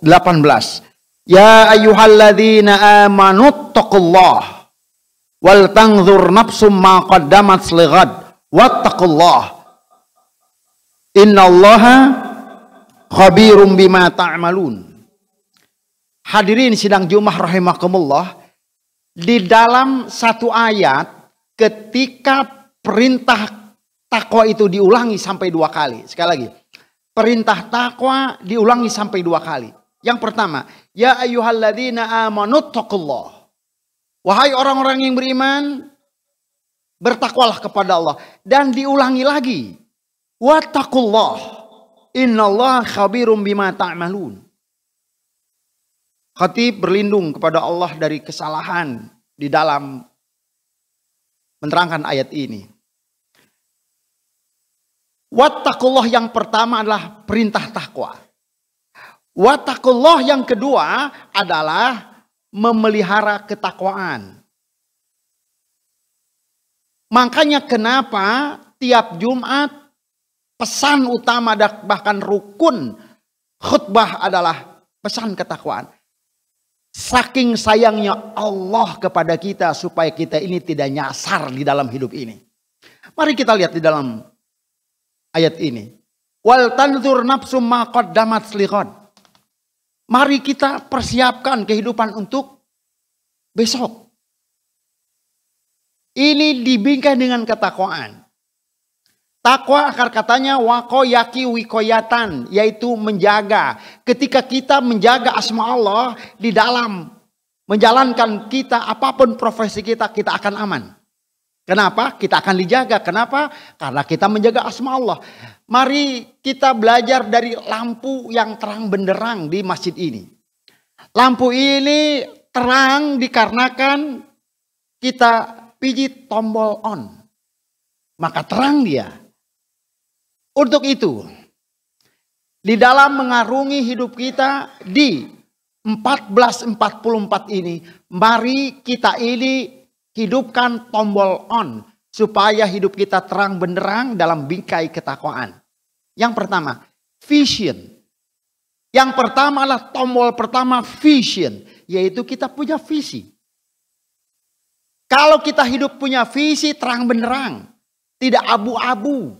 18. Ya ayyuhalladzina amanu taqullah wal tanzur nafsum ma qaddamat lighad wattaqullah innallaha khabirum bima ta'malun. Hadirin sidang Jumat rahimakumullah, di dalam satu ayat ketika perintah takwa itu diulangi sampai 2 kali. Sekali lagi, perintah takwa diulangi sampai 2 kali. Yang pertama, ya ayyuhalladzina amanu taqullah. Wahai orang-orang yang beriman, bertakwalah kepada Allah. Dan diulangi lagi, wattaqullah innallaha khabirum bima ta'malun. Khatib berlindung kepada Allah dari kesalahan di dalam menerangkan ayat ini. Wattaqullah yang pertama adalah perintah takwa. Wattaqullah yang kedua adalah memelihara ketakwaan. Makanya kenapa tiap Jumat pesan utama bahkan rukun khutbah adalah pesan ketakwaan. Saking sayangnya Allah kepada kita supaya kita ini tidak nyasar di dalam hidup ini. Mari kita lihat di dalam ayat ini. Wal tanzur nafsum ma qaddamat lighad. Mari kita persiapkan kehidupan untuk besok. Ini dibingkai dengan ketakwaan. Takwa akar katanya waqoyaki wikoyatan, yaitu menjaga. Ketika kita menjaga asma Allah di dalam menjalankan kita, apapun profesi kita, kita akan aman. Kenapa? Kita akan dijaga. Kenapa? Karena kita menjaga asma Allah. Mari kita belajar dari lampu yang terang benderang di masjid ini. Lampu ini terang dikarenakan kita pijit tombol on. Maka terang dia. Untuk itu, di dalam mengarungi hidup kita di 1444 ini, mari kita ini hidupkan tombol on supaya hidup kita terang benderang dalam bingkai ketakwaan. Yang pertama, vision. Yang pertama adalah tombol pertama vision, yaitu kita punya visi. Kalau kita hidup punya visi terang benderang, tidak abu-abu.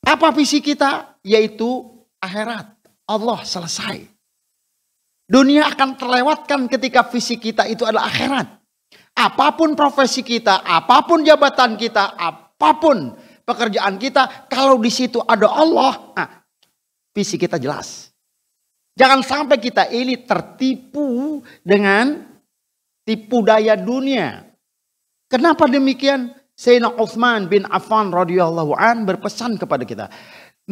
Apa visi kita? Yaitu akhirat. Allah selesai. Dunia akan terlewatkan ketika visi kita itu adalah akhirat. Apapun profesi kita, apapun jabatan kita, apapun pekerjaan kita, kalau di situ ada Allah, visi kita jelas. Jangan sampai kita ini tertipu dengan tipu daya dunia. Kenapa demikian? Sayyidina Utsman bin Affan radhiyallahu an berpesan kepada kita,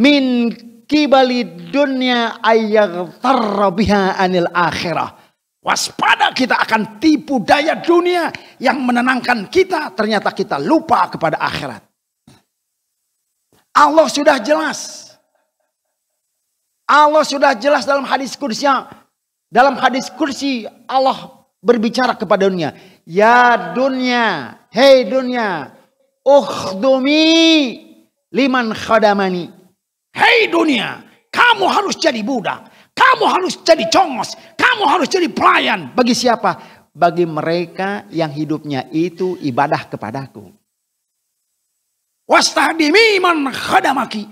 min kibali dunya ayyaghtarra biha anil akhirah. Waspada, kita akan tipu daya dunia yang menenangkan kita, ternyata kita lupa kepada akhirat. Allah sudah jelas. Allah sudah jelas dalam hadis kursi. Dalam hadis kursi Allah berbicara kepada dunia. Ya dunia, hei dunia, ukhdumi liman khadamani. Hei dunia, kamu harus jadi budak. Kamu harus jadi congos. Kamu harus jadi pelayan. Bagi siapa? Bagi mereka yang hidupnya itu ibadah kepadaku. Wastahdimi man khadamaki.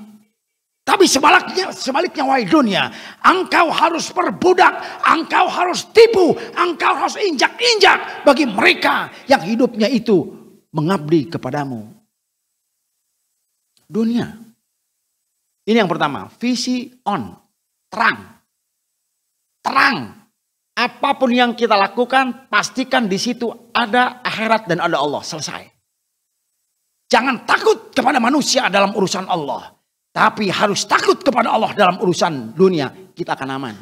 Tapi sebaliknya wahai dunia, engkau harus perbudak, engkau harus tipu, engkau harus injak-injak bagi mereka yang hidupnya itu mengabdi kepadamu. dunia. Ini yang pertama, visi on, terang. Terang. Apapun yang kita lakukan, pastikan di situ ada akhirat dan ada Allah. Selesai. Jangan takut kepada manusia dalam urusan Allah. Tapi harus takut kepada Allah dalam urusan dunia. Kita akan aman.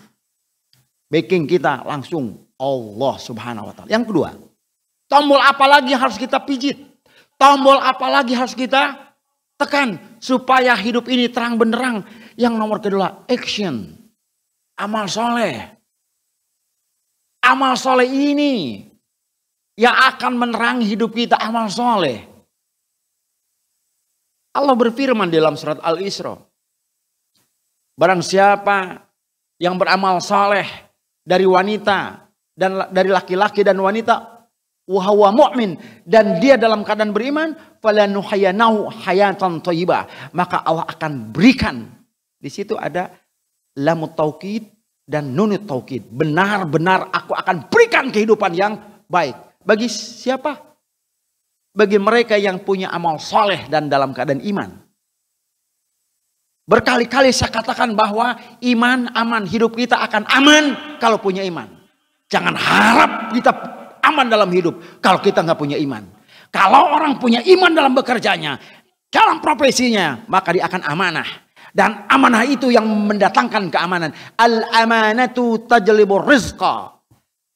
Backing kita langsung Allah subhanahu wa ta'ala. Yang kedua, tombol apa lagi harus kita pijit? Tombol apa lagi harus kita tekan supaya hidup ini terang benderang? Yang nomor kedua, action. Amal soleh. Amal soleh ini yang akan menerangi hidup kita, amal soleh. Allah berfirman dalam surat Al-Isra. Barang siapa yang beramal soleh dari wanita dan dari laki-laki dan wanita, wahwa mu'min, dan dia dalam keadaan beriman, falanuhyanahu hayatan thayyibah, maka Allah akan berikan. Di situ ada lamut taukid dan nunut taukid. Benar-benar aku akan berikan kehidupan yang baik. Bagi siapa? Bagi mereka yang punya amal soleh dan dalam keadaan iman. Berkali-kali saya katakan bahwa iman aman, hidup kita akan aman kalau punya iman. Jangan harap kita aman dalam hidup kalau kita nggak punya iman. Kalau orang punya iman dalam bekerjanya, dalam profesinya, maka dia akan amanah. Dan amanah itu yang mendatangkan keamanan. Al-amanatu tajlibur rizqa.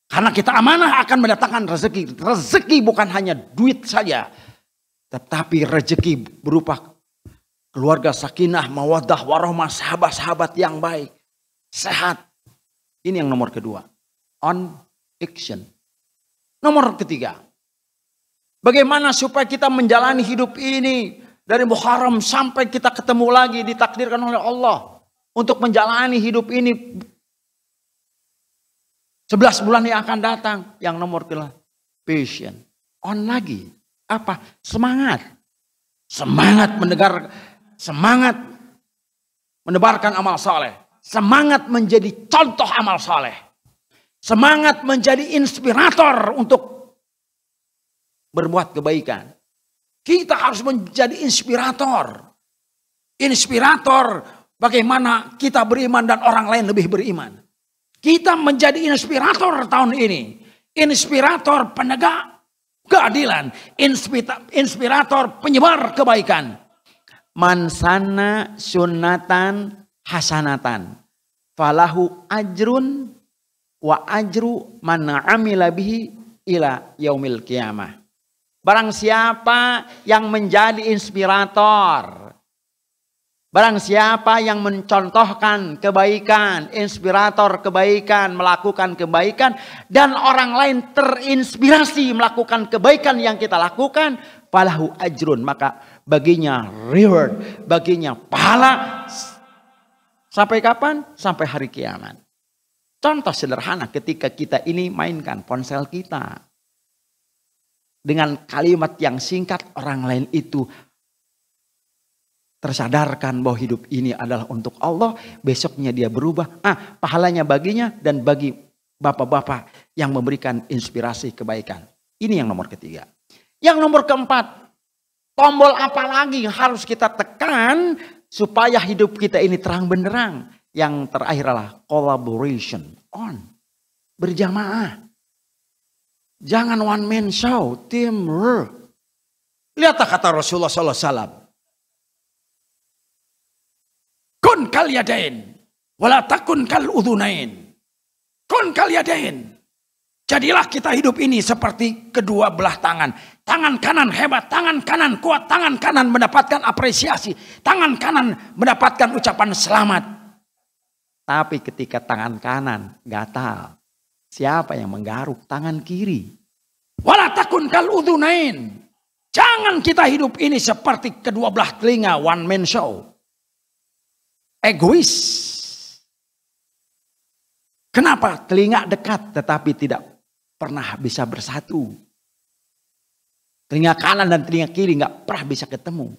Karena kita amanah akan mendatangkan rezeki. Rezeki bukan hanya duit saja. Tetapi rezeki berupa keluarga sakinah, mawaddah, warahmah, sahabat-sahabat yang baik. Sehat. Ini yang nomor kedua. On action. Nomor ketiga. Bagaimana supaya kita menjalani hidup ini dari Muharram sampai kita ketemu lagi ditakdirkan oleh Allah. Untuk menjalani hidup ini 11 bulan yang akan datang. Yang nomor kedua, passion. On lagi. Apa? Semangat. Semangat semangat menebarkan amal soleh. Semangat menjadi contoh amal soleh. Semangat menjadi inspirator untuk berbuat kebaikan. Kita harus menjadi inspirator. Inspirator bagaimana kita beriman dan orang lain lebih beriman. Kita menjadi inspirator tahun ini. Inspirator penegak keadilan. Inspirator penyebar kebaikan. Man sana sunnatan hasanatan. Falahu ajrun wa ajru man amila bihi ila yaumil qiyamah. Barang siapa yang menjadi inspirator. Barang siapa yang mencontohkan kebaikan, inspirator kebaikan, melakukan kebaikan, dan orang lain terinspirasi melakukan kebaikan yang kita lakukan, falahu ajrun, maka baginya reward, baginya pahala. Sampai kapan? Sampai hari kiamat. Contoh sederhana ketika kita ini mainkan ponsel kita. Dengan kalimat yang singkat, orang lain itu tersadarkan bahwa hidup ini adalah untuk Allah. Besoknya dia berubah. Pahalanya baginya dan bagi bapak-bapak yang memberikan inspirasi kebaikan. Ini yang nomor ketiga. Yang nomor keempat. Tombol apa lagi yang harus kita tekan supaya hidup kita ini terang benderang. Yang terakhir adalah collaboration. On. Berjamaah. Jangan one man show. Teamwork. Lihatlah kata Rasulullah SAW. Kun kal yadain, wala takun kal udhunain. Kun kal yadain. Jadilah kita hidup ini seperti kedua belah tangan. Tangan kanan hebat, tangan kanan kuat, tangan kanan mendapatkan apresiasi. Tangan kanan mendapatkan ucapan selamat. Tapi ketika tangan kanan gatal, siapa yang menggaruk tangan kiri? Wala takun kal udhunain. Jangan kita hidup ini seperti kedua belah telinga, one man show. Egois. Kenapa? Telinga dekat tetapi tidak pernah bisa bersatu. Telinga kanan dan telinga kiri nggak pernah bisa ketemu.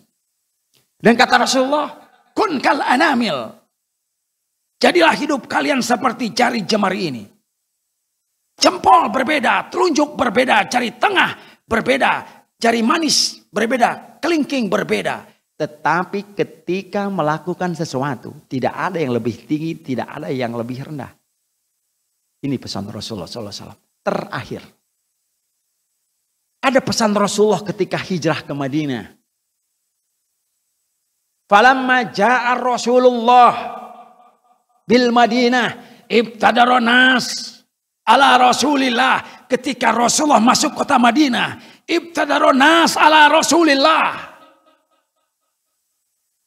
Dan kata Rasulullah, kun kal anamil. Jadilah hidup kalian seperti jari jemari ini. Jempol berbeda, telunjuk berbeda, jari tengah berbeda, jari manis berbeda, kelingking berbeda. Tetapi ketika melakukan sesuatu, tidak ada yang lebih tinggi, tidak ada yang lebih rendah. Ini pesan Rasulullah SAW. Terakhir. Ada pesan Rasulullah ketika hijrah ke Madinah. Falamma ja'a Rasulullah bil Madinah ibtadara nas ala Rasulillah. Ketika Rasulullah masuk kota Madinah, ibtadara nas ala Rasulillah.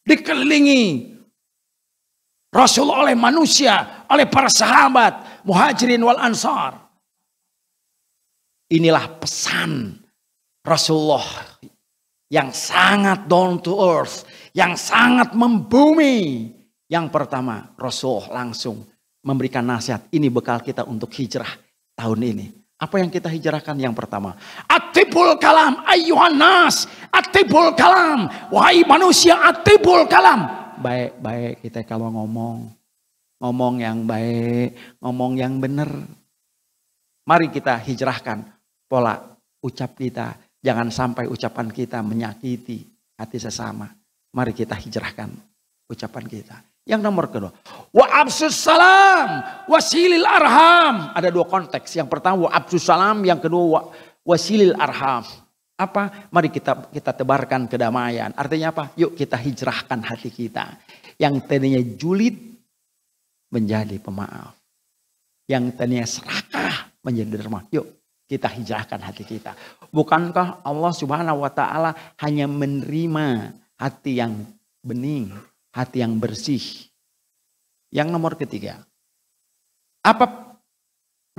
Dikelilingi Rasulullah oleh manusia, oleh para sahabat, muhajirin wal ansar. Inilah pesan Rasulullah yang sangat down to earth, yang sangat membumi. Yang pertama, Rasul langsung memberikan nasihat. Ini bekal kita untuk hijrah tahun ini. Apa yang kita hijrahkan? Yang pertama, atibul kalam ayyuhan nas, atibul kalam, wahai manusia, atibul kalam. Baik-baik kita kalau ngomong yang baik, ngomong yang benar. Mari kita hijrahkan pola ucap kita. Jangan sampai ucapan kita menyakiti hati sesama. Mari kita hijrahkan ucapan kita. Yang nomor kedua, wa absus salam wasilil arham. Ada dua konteks. Yang pertama wa absus salam, yang kedua wasilil arham. Apa? Mari kita tebarkan kedamaian. Artinya apa? Yuk kita hijrahkan hati kita. Yang tadinya julid menjadi pemaaf. Yang tadinya serakah menjadi derma. Yuk kita hijrahkan hati kita. Bukankah Allah Subhanahu wa taala hanya menerima hati yang bening, hati yang bersih. Yang nomor ketiga. Apa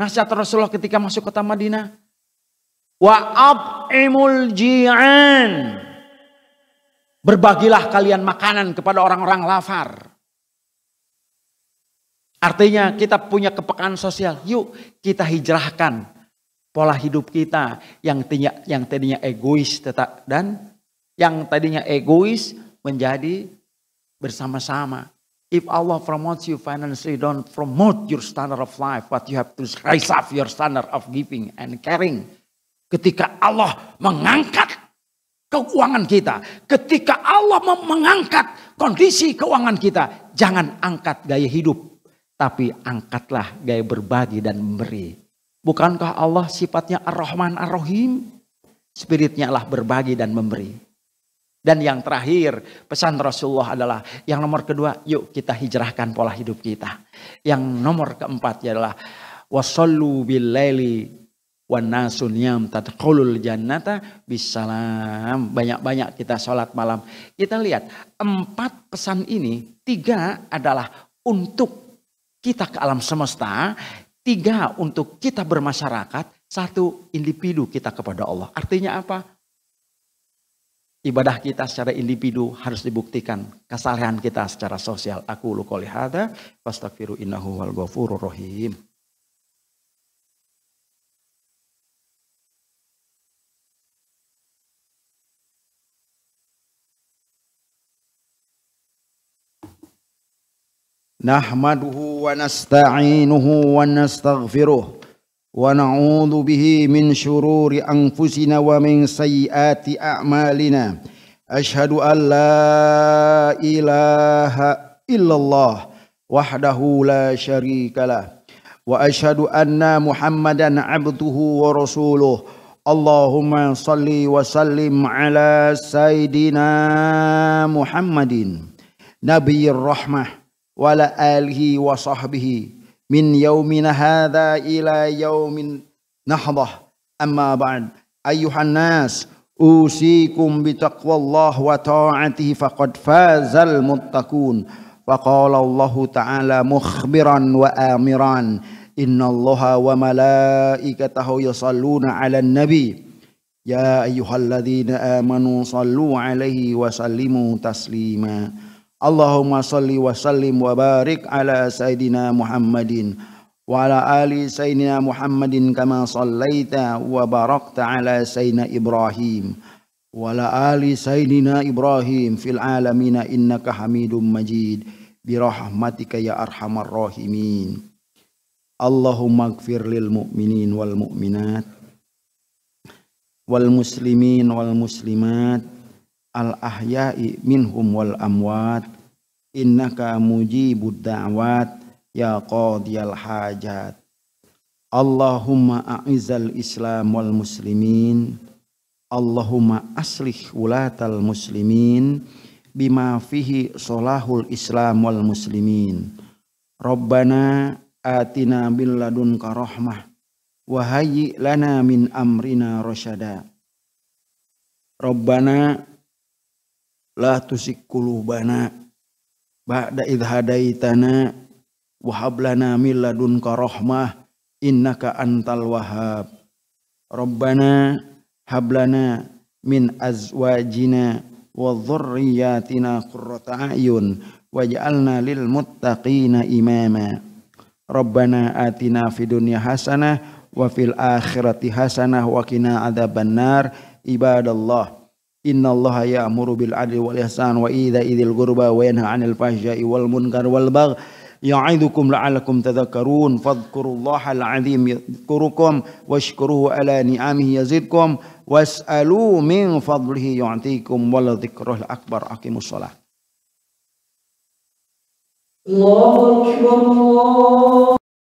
nasihat Rasulullah ketika masuk kota Madinah? Wa at'imul ji'an. Berbagilah kalian makanan kepada orang-orang lapar. Artinya kita punya kepekaan sosial. Yuk kita hijrahkan pola hidup kita yang tadinya egois dan yang tadinya egois menjadi bersama-sama. If Allah promotes you financially, don't promote your standard of life, but you have to raise up your standard of giving and caring. Ketika Allah mengangkat keuangan kita, ketika Allah mengangkat kondisi keuangan kita, jangan angkat gaya hidup, tapi angkatlah gaya berbagi dan memberi. Bukankah Allah sifatnya Ar-Rahman Ar-Rahim? Spiritnya lah berbagi dan memberi. Dan yang terakhir pesan Rasulullah adalah yang nomor kedua, yuk kita hijrahkan pola hidup kita. Yang nomor keempat adalah wasallu bil laili wan nasun yam tadkhulul jannata bisalam. Banyak-banyak kita sholat malam. Kita lihat 4 pesan ini, 3 adalah untuk kita ke alam semesta, 3 untuk kita bermasyarakat, 1 individu kita kepada Allah. Artinya apa? Ibadah kita secara individu harus dibuktikan. Kesalehan kita secara sosial. Aku qouli hadza fastaghfiru innahu wal ghafurur rahim. Nahmaduhu wa nasta'inuhu wa nastaghfiruh. ونعوذ به من شرور أنفسنا ومن سيئات أعمالنا أشهد أن لا إله إلا الله وحده لا شريك له وأشهد أن محمدا عبده ورسوله اللهم صل وسلم على سيدنا محمد نبي الرحمة وعلى آله وصحبه من يومنا هذا إلى يوم نحضه أما بعد أيها الناس أوصيكم بتقوى الله وطاعته فقد فاز المتقون وقال الله تعالى مخبرا وآمرا إن الله وملائكته يصلون على النبي يا أيها الذين آمنوا صلوا عليه وسلموا تسليما Allahumma salli wa sallim wa barik ala Sayyidina Muhammadin wa ala ali Sayyidina Muhammadin kama sallaita wa barakta ala Sayyidina Ibrahim wa ala ali Sayyidina Ibrahim fil alamina innaka hamidum majid birahmatika ya arhamar rahimin. Allahumma gfir lil mu'minin wal mu'minat wal muslimin wal muslimat al ahya'i minhum wal amwat innaka mujibud da'wat ya qadiyal hajat. Allahumma a'izzal islam wal muslimin, Allahumma aslih wulatal muslimin bima fihi solahul islam wal muslimin. Rabbana atina bil ladunka rahmah wa hayyi lana min amrina rasyada. Rabbana la tuzigh qulubana ba'da idh hadaitana wa hab lana min ladunka rahmah innaka antal wahhab. Rabbana hab lana min azwajina wa dhurriyyatina qurrata a'yun waj'alna lil muttaqina imama. Rabbana atina fid dunya hasanah wa fil akhirati hasanah wa qina adzabannar. Ibadallah, innallaha ya'muru bil adli wal ihsan wa idza'i dzil qurba wa yanha 'anil fahsya'i wal munkar wal baghi ya'idukum la'allakum tadhakkarun. Fadhkurullahal 'azim yadhkurukum washkuruhu ala ni'amihi yazidkum was'alu min fadlihi yu'tikum wal dzikrul akbar. Aqimus shalah. Allahu akbar.